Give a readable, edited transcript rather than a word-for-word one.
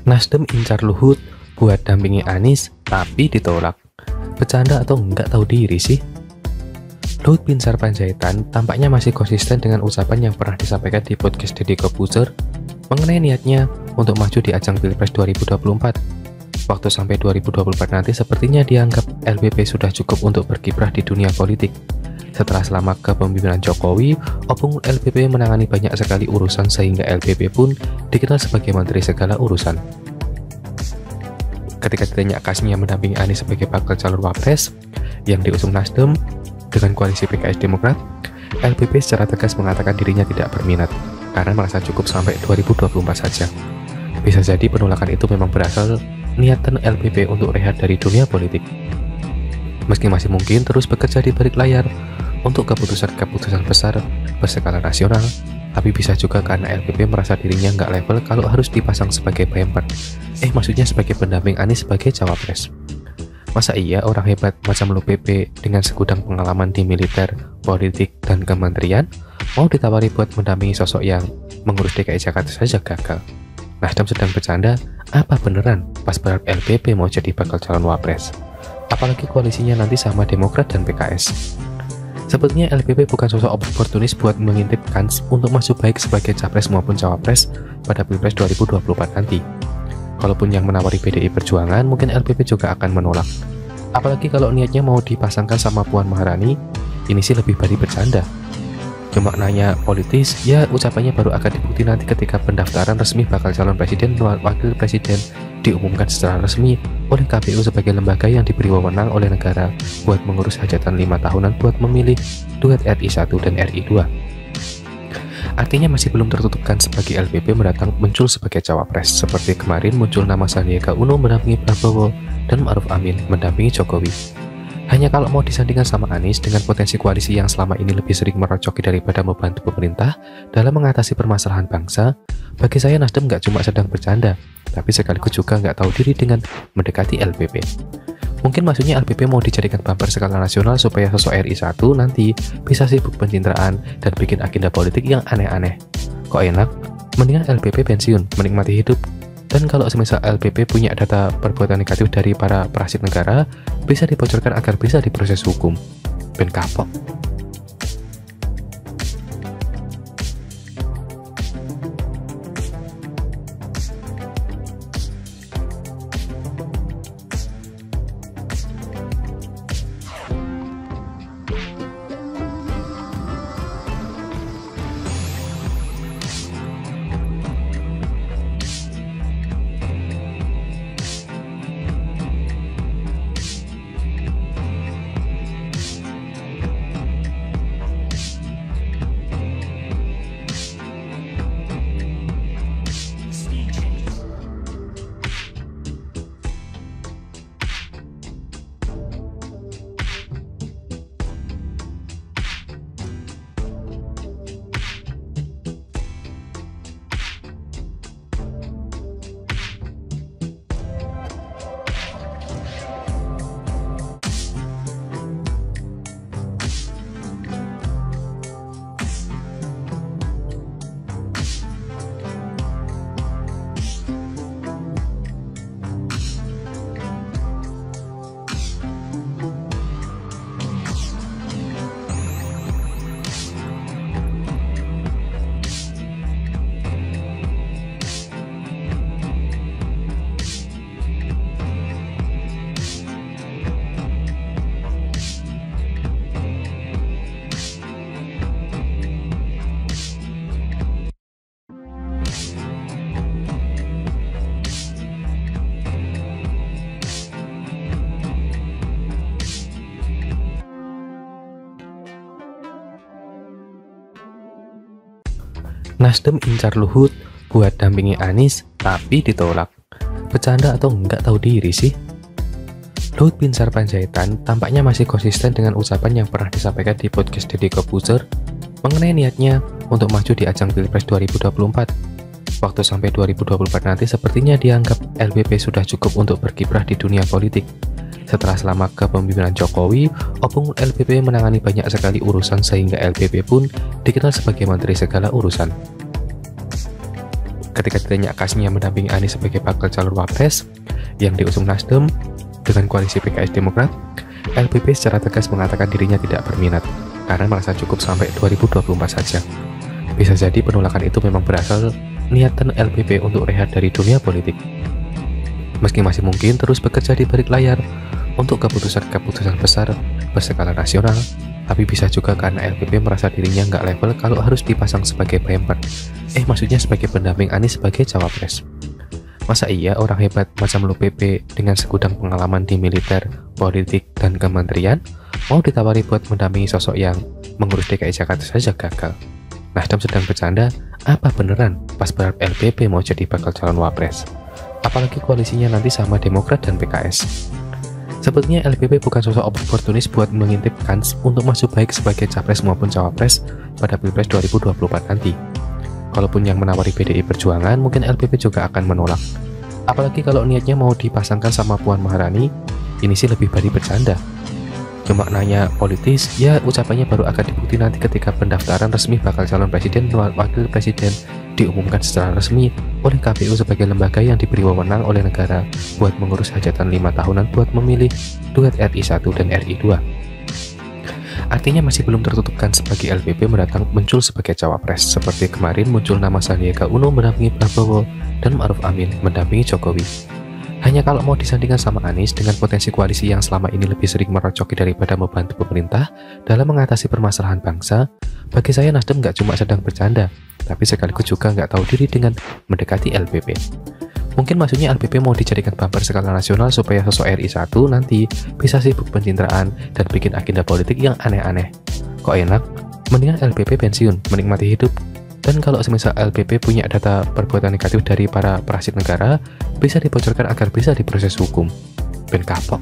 Nasdem incar Luhut buat dampingi Anies, tapi ditolak. Bercanda atau nggak tahu diri sih? Luhut Binsar Panjaitan tampaknya masih konsisten dengan ucapan yang pernah disampaikan di podcast Deddy Corbuzier mengenai niatnya untuk maju di ajang Pilpres 2024. Waktu sampai 2024 nanti sepertinya dianggap LPP sudah cukup untuk berkiprah di dunia politik. Setelah selama kepemimpinan Jokowi, opung LPP menangani banyak sekali urusan sehingga LPP pun dikenal sebagai menteri segala urusan. Ketika ditanya kasusnya mendampingi Anies sebagai bakal calon wapres yang diusung Nasdem dengan koalisi PKS Demokrat, LPP secara tegas mengatakan dirinya tidak berminat karena merasa cukup sampai 2024 saja. Bisa jadi penolakan itu memang berasal niatan LPP untuk rehat dari dunia politik. Meski masih mungkin terus bekerja di balik layar untuk keputusan-keputusan besar berskala nasional, tapi bisa juga karena LPP merasa dirinya nggak level kalau harus dipasang sebagai bumper. Maksudnya sebagai pendamping Anies sebagai cawapres. Masa iya orang hebat macam LPP dengan segudang pengalaman di militer, politik, dan kementerian mau ditawari buat mendampingi sosok yang mengurus DKI Jakarta saja gagal? Nasdem sedang bercanda, apa beneran pas berharap LPP mau jadi bakal calon wapres? Apalagi koalisinya nanti sama Demokrat dan PKS. Sepertinya LPP bukan sosok oportunis buat mengintip kans untuk masuk baik sebagai capres maupun cawapres pada Pilpres 2024 nanti. Kalaupun yang menawari PDI Perjuangan, mungkin LPP juga akan menolak. Apalagi kalau niatnya mau dipasangkan sama Puan Maharani, ini sih lebih baik bercanda. Cuma nanya politis, ya ucapannya baru akan dibukti nanti ketika pendaftaran resmi bakal calon presiden dan wakil presiden diumumkan secara resmi oleh KPU sebagai lembaga yang diberi wewenang oleh negara buat mengurus hajatan 5 tahunan buat memilih duet RI 1 dan RI 2. Artinya masih belum tertutupkan sebagai LPP mendatang muncul sebagai cawapres, seperti kemarin muncul nama Sandiaga Uno mendampingi Prabowo dan Ma'ruf Amin mendampingi Jokowi. Hanya kalau mau disandingkan sama Anies dengan potensi koalisi yang selama ini lebih sering merocoki daripada membantu pemerintah dalam mengatasi permasalahan bangsa, bagi saya Nasdem nggak cuma sedang bercanda, tapi sekaligus juga nggak tahu diri dengan mendekati LPP. Mungkin maksudnya LPP mau dijadikan bumper skala nasional supaya sosok RI 1 nanti bisa sibuk pencitraan dan bikin agenda politik yang aneh-aneh. Kok enak? Mendingan LPP pensiun, menikmati hidup. Dan kalau semisal LPP punya data perbuatan negatif dari para perasit negara, bisa dibocorkan agar bisa diproses hukum. Ben kapok. Nasdem incar Luhut buat dampingi Anies, tapi ditolak. Bercanda atau nggak tahu diri sih? Luhut Binsar Panjaitan tampaknya masih konsisten dengan ucapan yang pernah disampaikan di podcast Deddy Corbuzier mengenai niatnya untuk maju di ajang Pilpres 2024. Waktu sampai 2024 nanti sepertinya dianggap LPP sudah cukup untuk berkiprah di dunia politik. Setelah selama kepemimpinan Jokowi, opung LPP menangani banyak sekali urusan sehingga LPP pun dikenal sebagai menteri segala urusan. ketika ditanya Kasmi yang mendampingi Anies sebagai bakal calon wapres yang diusung Nasdem dengan koalisi PKS Demokrat, LPP secara tegas mengatakan dirinya tidak berminat karena merasa cukup sampai 2024 saja. Bisa jadi penolakan itu memang berasal niatan LPP untuk rehat dari dunia politik. Meski masih mungkin terus bekerja di balik layar untuk keputusan-keputusan besar berskala nasional, tapi bisa juga karena LPP merasa dirinya nggak level kalau harus dipasang sebagai bumper. Maksudnya sebagai pendamping Anies sebagai cawapres. Masa iya orang hebat macam Lu PP dengan segudang pengalaman di militer, politik, dan kementerian mau ditawari buat mendampingi sosok yang mengurus DKI Jakarta saja gagal? Nasdem sedang bercanda, apa beneran pas berharap LPP mau jadi bakal calon wapres? Apalagi koalisinya nanti sama Demokrat dan PKS. Sebetulnya LPP bukan sosok oportunis buat mengintip kans untuk masuk baik sebagai capres maupun cawapres pada Pilpres 2024 nanti. Kalaupun yang menawari PDI Perjuangan, mungkin LPP juga akan menolak. Apalagi kalau niatnya mau dipasangkan sama Puan Maharani, ini sih lebih dari bercanda. Cuma nanya politis, ya ucapannya baru akan dibukti nanti ketika pendaftaran resmi bakal calon presiden dan wakil presiden diumumkan secara resmi oleh KPU sebagai lembaga yang diberi wewenang oleh negara buat mengurus hajatan 5 tahunan buat memilih duet RI 1 dan RI 2. Artinya masih belum tertutupkan sebagai LPP mendatang muncul sebagai cawapres, seperti kemarin muncul nama Sandiaga Uno mendampingi Prabowo dan Ma'ruf Amin mendampingi Jokowi. Hanya kalau mau disandingkan sama Anies dengan potensi koalisi yang selama ini lebih sering merocoki daripada membantu pemerintah dalam mengatasi permasalahan bangsa, bagi saya Nasdem nggak cuma sedang bercanda, tapi sekaligus juga nggak tahu diri dengan mendekati LPP. Mungkin maksudnya LPP mau dijadikan bumper skala nasional supaya sosok RI 1 nanti bisa sibuk pencitraan dan bikin agenda politik yang aneh-aneh. Kok enak? Mendingan LPP pensiun, menikmati hidup. Dan kalau semisal LPP punya data perbuatan negatif dari para perasik negara, bisa dibocorkan agar bisa diproses hukum. Ben kapok.